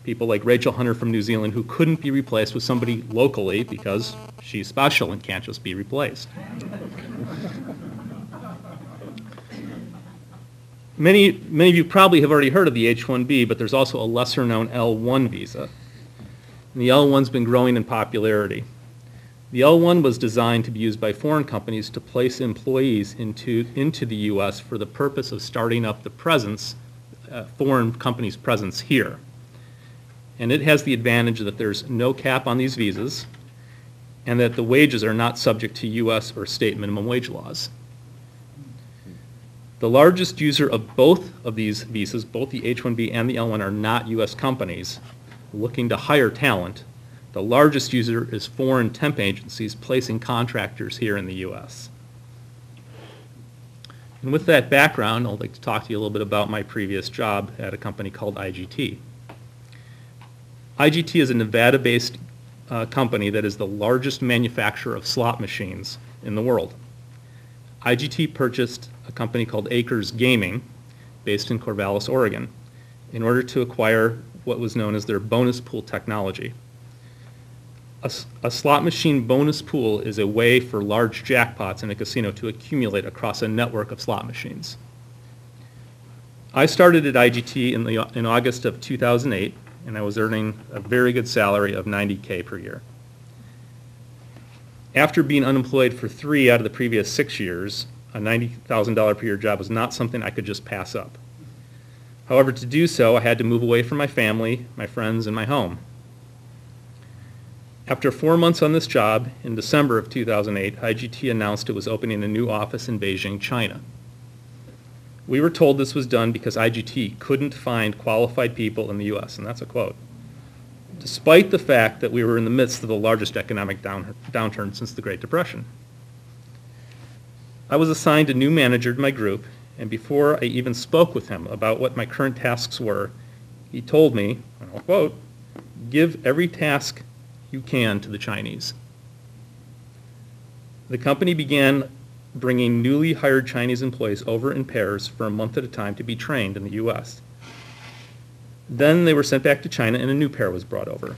[SPEAKER 5] people like Rachel Hunter from New Zealand, who couldn't be replaced with somebody locally because she's special and can't just be replaced. Many of you probably have already heard of the H-1B, but there's also a lesser-known L-1 visa. And the L-1's been growing in popularity. The L-1 was designed to be used by foreign companies to place employees into the U.S. for the purpose of starting up the presence, foreign companies' presence here. And it has the advantage that there's no cap on these visas and that the wages are not subject to U.S. or state minimum wage laws. The largest user of both of these visas, both the H-1B and the L-1, are not U.S. companies looking to hire talent. The largest user is foreign temp agencies placing contractors here in the U.S. And with that background, I'd like to talk to you a little bit about my previous job at a company called IGT. IGT is a Nevada-based company that is the largest manufacturer of slot machines in the world. IGT purchased a company called Acres Gaming, based in Corvallis, Oregon, in order to acquire what was known as their bonus pool technology. A slot machine bonus pool is a way for large jackpots in a casino to accumulate across a network of slot machines. I started at IGT in August of 2008, and I was earning a very good salary of $90K per year. After being unemployed for 3 out of the previous 6 years, a $90,000 per year job was not something I could just pass up. However, to do so, I had to move away from my family, my friends, and my home. After 4 months on this job, in December of 2008, IGT announced it was opening a new office in Beijing, China. We were told this was done because IGT couldn't find qualified people in the U.S., and that's a quote, despite the fact that we were in the midst of the largest economic downturn since the Great Depression. I was assigned a new manager to my group, and before I even spoke with him about what my current tasks were, he told me, and I'll quote, "Give every task you can to the Chinese." The company began bringing newly hired Chinese employees over in pairs for a month at a time to be trained in the U.S. Then they were sent back to China and a new pair was brought over.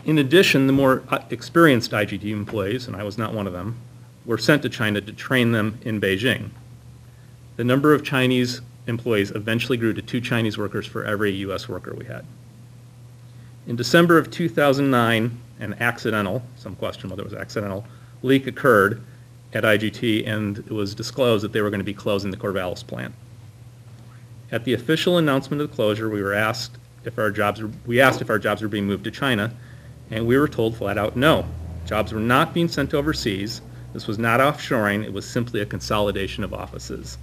[SPEAKER 5] In addition, the more experienced IGT employees, and I was not one of them, were sent to China to train them in Beijing. The number of Chinese employees eventually grew to 2 Chinese workers for every U.S. worker we had. In December of 2009, an accidental, some question whether it was accidental, leak occurred, at IGT, and it was disclosed that they were going to be closing the Corvallis plant. At the official announcement of the closure, we asked if our jobs were being moved to China, and we were told flat out no. Jobs were not being sent overseas. This was not offshoring. It was simply a consolidation of offices.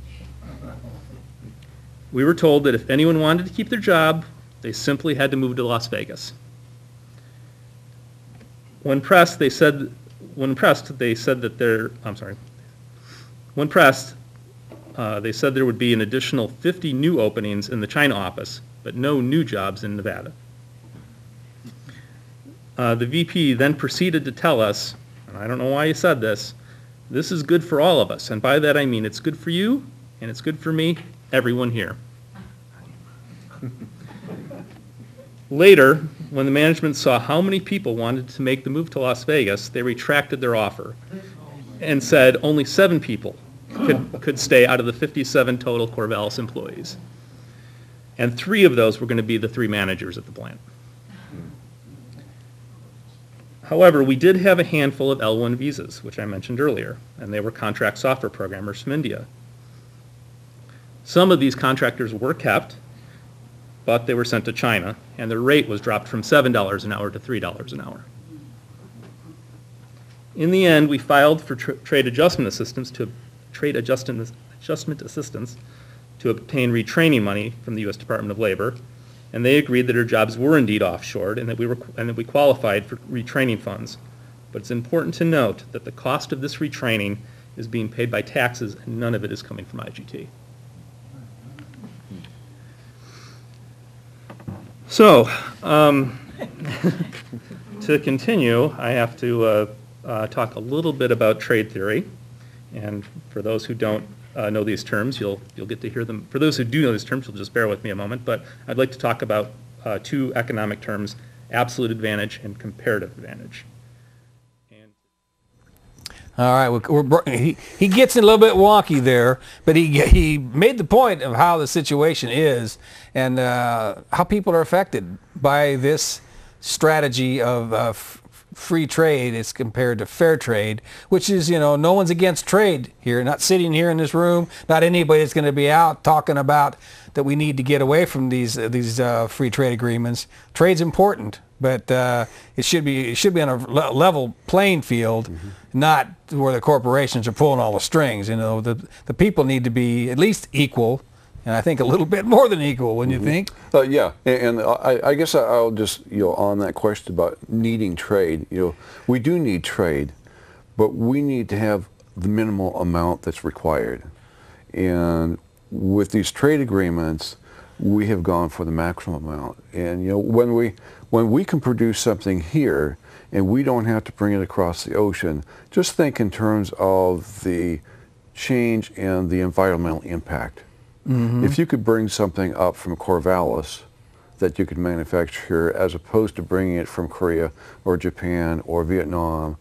[SPEAKER 5] We were told that if anyone wanted to keep their job, they simply had to move to Las Vegas. When pressed, they said that they said there would be an additional 50 new openings in the China office, but no new jobs in Nevada. The VP then proceeded to tell us, and I don't know why he said this is good for all of us, and by that I mean it's good for you, and it's good for me, everyone here. Later, when the management saw how many people wanted to make the move to Las Vegas, they retracted their offer and said only 7 people could stay out of the 57 total Corvallis employees. And 3 of those were going to be the 3 managers at the plant. However, we did have a handful of L1 visas, which I mentioned earlier, and they were contract software programmers from India. Some of these contractors were kept, but they were sent to China, and their rate was dropped from $7 an hour to $3 an hour. In the end, we filed for trade adjustment assistance to obtain retraining money from the U.S. Department of Labor, and they agreed that our jobs were indeed offshored and that we qualified for retraining funds. But it's important to note that the cost of this retraining is being paid by taxes, and none of it is coming from IGT. So, to continue, I have to talk a little bit about trade theory. And for those who don't know these terms, you'll get to hear them. For those who do know these terms, you'll just bear with me a moment. But I'd like to talk about 2 economic terms, absolute advantage and comparative advantage.
[SPEAKER 1] All right, he gets a little bit wonky there, but he made the point of how the situation is and how people are affected by this strategy of free trade as compared to fair trade, which is, no one's against trade here, not sitting here in this room, not anybody that's going to be out talking about that we need to get away from these free trade agreements. Trade's important, but it should be on a level playing field, not where the corporations are pulling all the strings. The people need to be at least equal, and I think a little bit more than equal, wouldn't you think?
[SPEAKER 2] Yeah, and I guess I'll just, on that question about needing trade, we do need trade, but we need to have the minimal amount that's required. And with these trade agreements, we have gone for the maximum amount. And when we can produce something here and we don't have to bring it across the ocean, just think in terms of the change and the environmental impact. If you could bring something up from Corvallis that you could manufacture here as opposed to bringing it from Korea or Japan or Vietnam,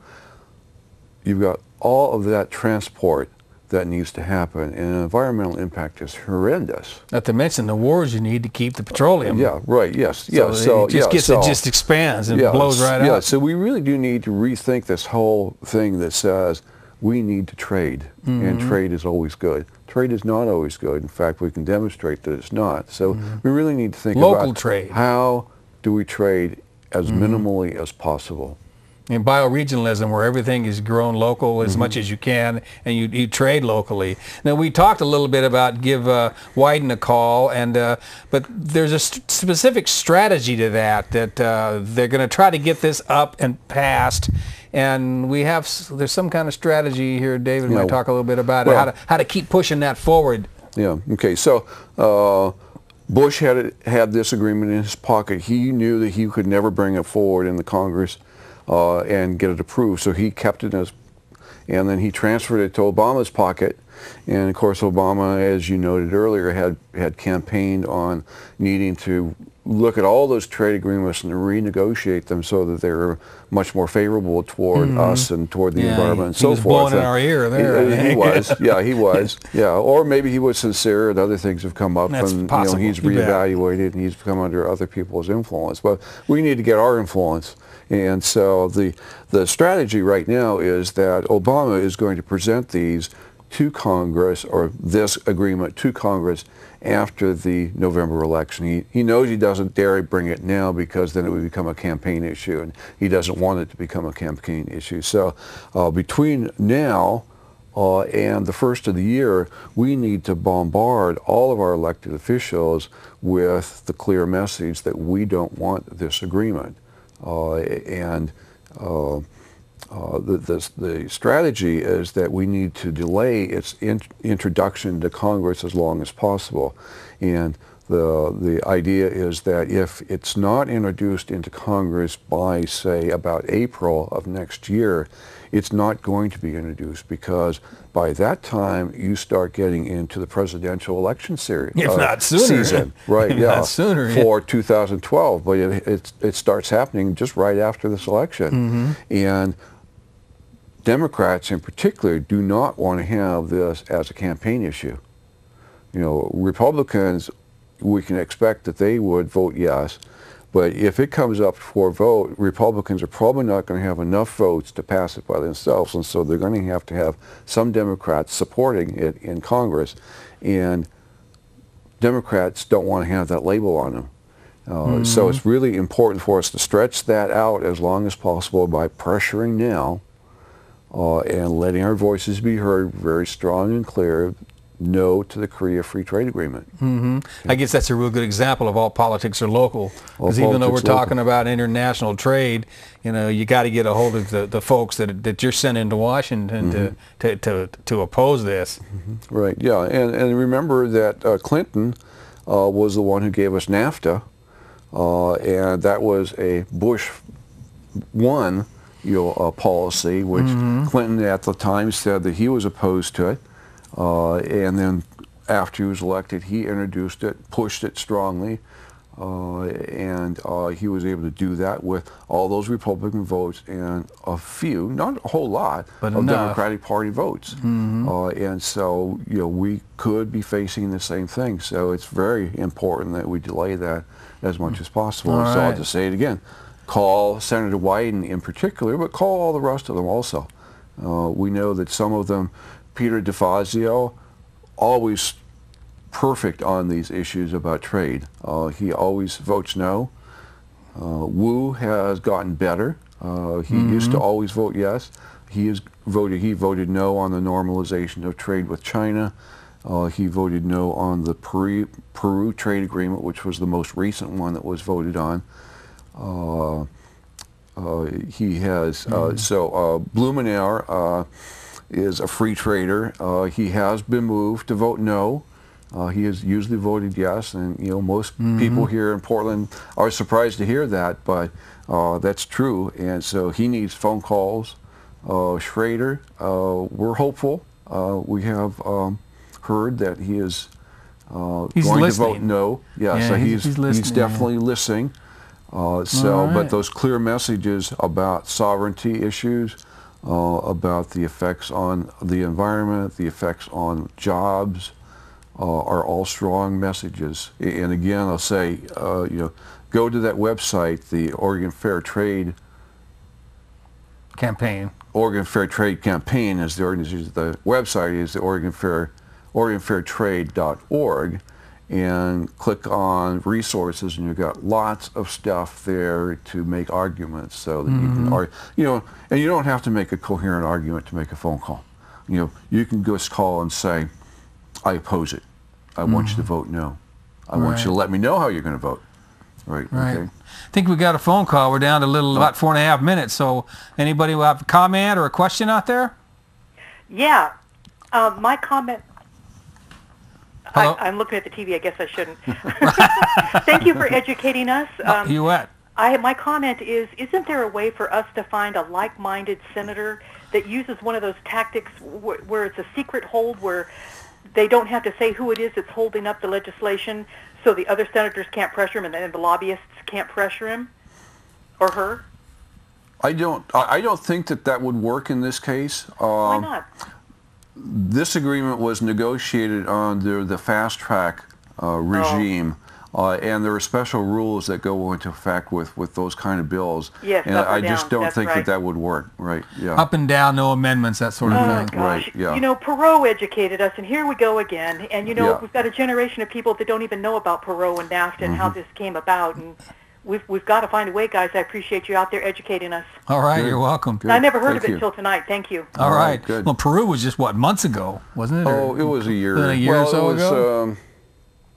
[SPEAKER 2] you've got all of that transport that needs to happen, and the environmental impact is horrendous.
[SPEAKER 1] Not to mention the wars you need to keep the petroleum.
[SPEAKER 2] Yeah, right, yes.
[SPEAKER 1] So it just expands and blows right
[SPEAKER 2] out.
[SPEAKER 1] up.
[SPEAKER 2] So we really do need to rethink this whole thing that says we need to trade, and trade is always good. Trade is not always good. In fact, we can demonstrate that it's not. So we really need to think
[SPEAKER 1] local
[SPEAKER 2] about
[SPEAKER 1] trade.
[SPEAKER 2] How do we trade as minimally as possible.
[SPEAKER 1] And bioregionalism, where everything is grown local as much as you can, and you trade locally. Now, we talked a little bit about give Wyden a call, and but there's a specific strategy to that they're going to try to get this up and passed. And there's some kind of strategy here. David might talk a little bit about it, how to keep pushing that forward.
[SPEAKER 2] Yeah. Okay. So Bush had this agreement in his pocket. He knew that he could never bring it forward in the Congress and get it approved. So he kept it and then he transferred it to Obama's pocket, And of course, Obama, as you noted earlier, had campaigned on needing to look at all those trade agreements and renegotiate them so that they were much more favorable toward us and toward the environment and so forth.
[SPEAKER 1] He was blowing in our ear there.
[SPEAKER 2] He was, yeah, he was, yeah. Or maybe he was sincere and other things have come up.
[SPEAKER 1] That's
[SPEAKER 2] and
[SPEAKER 1] possible.
[SPEAKER 2] He's reevaluated and he's come under other people's influence. But we need to get our influence. And so the strategy right now is that Obama is going to present these to Congress, or this agreement to Congress, after the November election. He knows he doesn't dare bring it now because then it would become a campaign issue, and he doesn't want it to become a campaign issue. So between now and the first of the year, we need to bombard all of our elected officials with the clear message that we don't want this agreement. The strategy is that we need to delay its introduction to Congress as long as possible. And the idea is that if it's not introduced into Congress by, say, about April of next year, it's not going to be introduced because by that time you start getting into the presidential election series.
[SPEAKER 1] If not sooner.
[SPEAKER 2] Season, right?
[SPEAKER 1] If
[SPEAKER 2] yeah,
[SPEAKER 1] not sooner.
[SPEAKER 2] For 2012, but it starts happening just right after this election, and Democrats in particular do not want to have this as a campaign issue. You know, Republicans, we can expect that they would vote yes, but if it comes up for a vote, Republicans are probably not going to have enough votes to pass it by themselves, and so they're going to have some Democrats supporting it in Congress, and Democrats don't want to have that label on them. So it's really important for us to stretch that out as long as possible by pressuring now and letting our voices be heard very strong and clear. No to the Korea Free Trade Agreement.
[SPEAKER 1] I guess that's a real good example of all politics are local. Because even though we're talking about international trade, you know, you got to get a hold of the folks that you're sending to Washington to oppose this.
[SPEAKER 2] Right. Yeah. And remember that Clinton was the one who gave us NAFTA, and that was a Bush 1 policy, which Clinton at the time said that he was opposed to it. And then after he was elected, he introduced it, pushed it strongly, and he was able to do that with all those Republican votes and a few, not a whole lot,
[SPEAKER 1] but
[SPEAKER 2] of
[SPEAKER 1] enough.
[SPEAKER 2] Democratic Party votes. And so, you know, we could be facing the same thing. So it's very important that we delay that as much as possible.
[SPEAKER 1] All
[SPEAKER 2] so I'll
[SPEAKER 1] right.
[SPEAKER 2] just say it again. Call Senator Wyden in particular, but call all the rest of them also. We know that some of them, Peter DeFazio, always perfect on these issues about trade. He always votes no. Wu has gotten better. He used to always vote yes. He voted no on the normalization of trade with China. He voted no on the Peru trade agreement, which was the most recent one that was voted on. He has, so Blumenauer is a free trader. He has been moved to vote no. He has usually voted yes, and you know most people here in Portland are surprised to hear that, but that's true. And so he needs phone calls. Schrader, we're hopeful. We have heard that he is going to vote no. Yeah, so he's definitely listening. But those clear messages about sovereignty issues, about the effects on the environment, the effects on jobs, are all strong messages. And again, I'll say, you know, go to that website, the Oregon Fair Trade
[SPEAKER 1] Campaign.
[SPEAKER 2] Oregon Fair Trade Campaign is the organization. The website is the OregonFairTrade.org, and click on resources, and you've got lots of stuff there to make arguments, so that you can argue. You know, and you don't have to make a coherent argument to make a phone call. You know, you can just call and say, "I oppose it. I want you to vote no. I want you to let me know how you're going to vote." Right. Okay.
[SPEAKER 1] I think we got a phone call. We're down to about 4.5 minutes. So, anybody have a comment or a question out there?
[SPEAKER 6] Yeah, my comment.
[SPEAKER 1] Hello?
[SPEAKER 6] I'm looking at the TV. I guess I shouldn't. Thank you for educating us.
[SPEAKER 1] You what?
[SPEAKER 6] My comment is, isn't there a way for us to find a like-minded senator that uses one of those tactics where it's a secret hold, where they don't have to say who it is that's holding up the legislation, so the other senators can't pressure him, and then the lobbyists can't pressure him or her?
[SPEAKER 2] I don't think that would work in this case.
[SPEAKER 6] Why not?
[SPEAKER 2] This agreement was negotiated under the fast track regime. And there are special rules that go into effect with those kind of bills.
[SPEAKER 6] Yes,
[SPEAKER 2] and
[SPEAKER 6] up or
[SPEAKER 2] I just
[SPEAKER 6] down.
[SPEAKER 2] don't
[SPEAKER 6] That's
[SPEAKER 2] think
[SPEAKER 6] right.
[SPEAKER 2] that would work. Right? Yeah.
[SPEAKER 1] Up and down, no amendments, that sort of
[SPEAKER 6] Oh,
[SPEAKER 1] thing.
[SPEAKER 6] gosh.
[SPEAKER 2] Right, yeah.
[SPEAKER 6] You know, Perot educated us, and here we go again. And, you know,
[SPEAKER 2] Yeah.
[SPEAKER 6] we've got a generation of people that don't even know about Perot and NAFTA and how this came about. And we've got to find a way, guys. I appreciate you out there educating us.
[SPEAKER 1] All right,
[SPEAKER 2] Good.
[SPEAKER 1] you're welcome.
[SPEAKER 2] Good.
[SPEAKER 6] I never heard
[SPEAKER 2] Thank
[SPEAKER 6] of it
[SPEAKER 2] you.
[SPEAKER 6] until tonight. Thank you.
[SPEAKER 1] All right.
[SPEAKER 2] Good.
[SPEAKER 1] Well, Peru was just, what, months ago, wasn't it?
[SPEAKER 2] Oh, it was a year.
[SPEAKER 1] A year or so ago?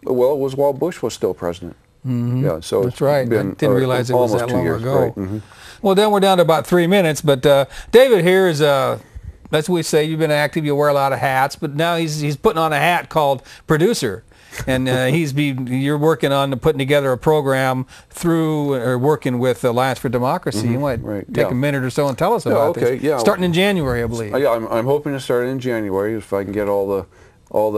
[SPEAKER 2] Well, it was while Bush was still president. Yeah, so
[SPEAKER 1] That's right. I
[SPEAKER 2] been,
[SPEAKER 1] didn't realize it was
[SPEAKER 2] almost
[SPEAKER 1] that
[SPEAKER 2] 2
[SPEAKER 1] long
[SPEAKER 2] years,
[SPEAKER 1] ago.
[SPEAKER 2] right, mhm.
[SPEAKER 1] Well, then we're down to about 3 minutes. But David here is, that's what we say, you've been active, you wear a lot of hats, but now he's putting on a hat called producer. And you're working on putting together a program working with Alliance for Democracy. You want to take a minute or so and tell us about this.
[SPEAKER 2] Yeah.
[SPEAKER 1] Starting in January, I believe.
[SPEAKER 2] Yeah, I'm hoping to start in January if I can get all the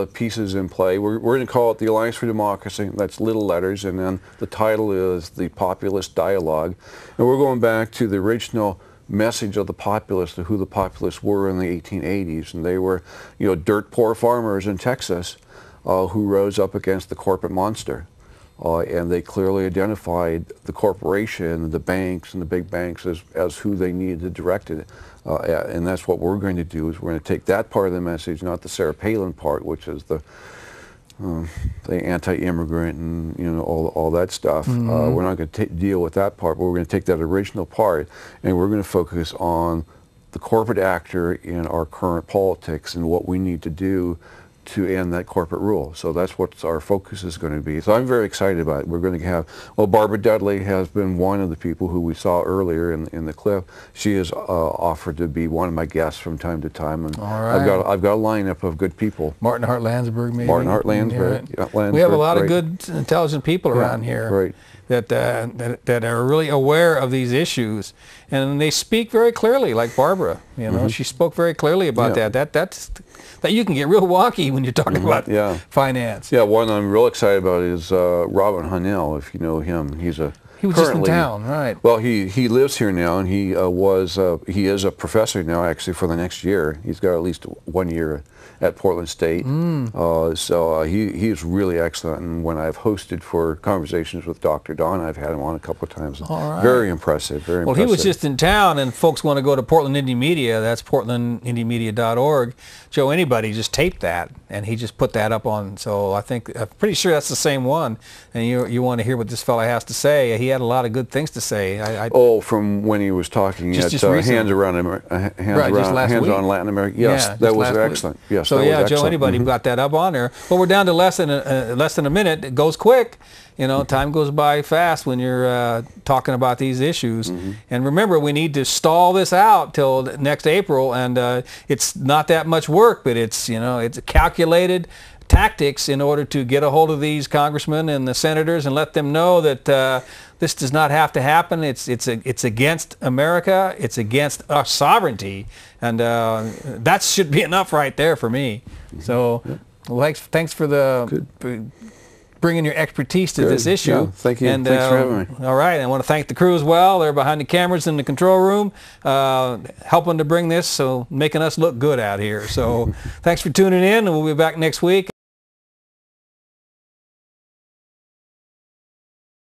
[SPEAKER 2] pieces in play. We're going to call it the Alliance for Democracy. That's little letters, and then the title is the Populist Dialogue. And we're going back to the original message of the populists, of who the populists were in the 1880s, and they were, dirt poor farmers in Texas who rose up against the corporate monster. And they clearly identified the corporation, the banks, and the big banks as who they needed to direct it. And that's what we're going to do, is we're going to take that part of the message, not the Sarah Palin part, which is the anti-immigrant and all that stuff. We're not going to deal with that part, but we're going to take that original part and we're going to focus on the corporate actor in our current politics and what we need to do to end that corporate rule. So that's what our focus is going to be. So I'm very excited about it. We're going to have, Barbara Dudley has been one of the people who we saw earlier in the clip. She has offered to be one of my guests from time to time. And
[SPEAKER 1] all right.
[SPEAKER 2] I've got a lineup of good people.
[SPEAKER 1] Martin Hart Landsberg, maybe.
[SPEAKER 2] Martin Hart Landsberg. Yeah,
[SPEAKER 1] we have a lot of good, intelligent people around here.
[SPEAKER 2] Right.
[SPEAKER 1] That are really aware of these issues, and they speak very clearly, like Barbara. She spoke very clearly about that you can get real wonky when you're talking about finance.
[SPEAKER 2] Yeah, one I'm real excited about is Robin Hunnell, if you know him. He was
[SPEAKER 1] just in town, right?
[SPEAKER 2] Well, he lives here now, and he is a professor now, actually, for the next year. He's got at least 1 year at Portland State. So he is really excellent, and when I've hosted for conversations with Dr. Don, I've had him on a couple of times.
[SPEAKER 1] All right.
[SPEAKER 2] Very impressive, very impressive.
[SPEAKER 1] Well, he was just in town, and folks want to go to Portland Indie Media. That's portlandindiemedia.org. Joe, anybody just taped that, and he just put that up on. So I'm pretty sure that's the same one. And you want to hear what this fella has to say. He had a lot of good things to say.
[SPEAKER 2] From when he was talking
[SPEAKER 1] just
[SPEAKER 2] at
[SPEAKER 1] recently.
[SPEAKER 2] Hands on Latin America. Yes, that was excellent. Yes,
[SPEAKER 1] so
[SPEAKER 2] that was
[SPEAKER 1] Joe,
[SPEAKER 2] excellent.
[SPEAKER 1] anybody got that up on there? Well, we're down to less than a minute. It goes quick. Time goes by fast when you're talking about these issues. And remember, we need to stall this out till next April. And it's not that much work, but it's calculated tactics in order to get a hold of these congressmen and the senators and let them know that this does not have to happen. It's against America. It's against our sovereignty, and that should be enough right there for me. So, thanks for bringing your expertise to this issue.
[SPEAKER 2] Yeah, thank you.
[SPEAKER 1] And,
[SPEAKER 2] thanks for having me.
[SPEAKER 1] All right, I want to thank the crew as well. They're behind the cameras in the control room, helping to bring this, making us look good out here. So, thanks for tuning in, and we'll be back next week.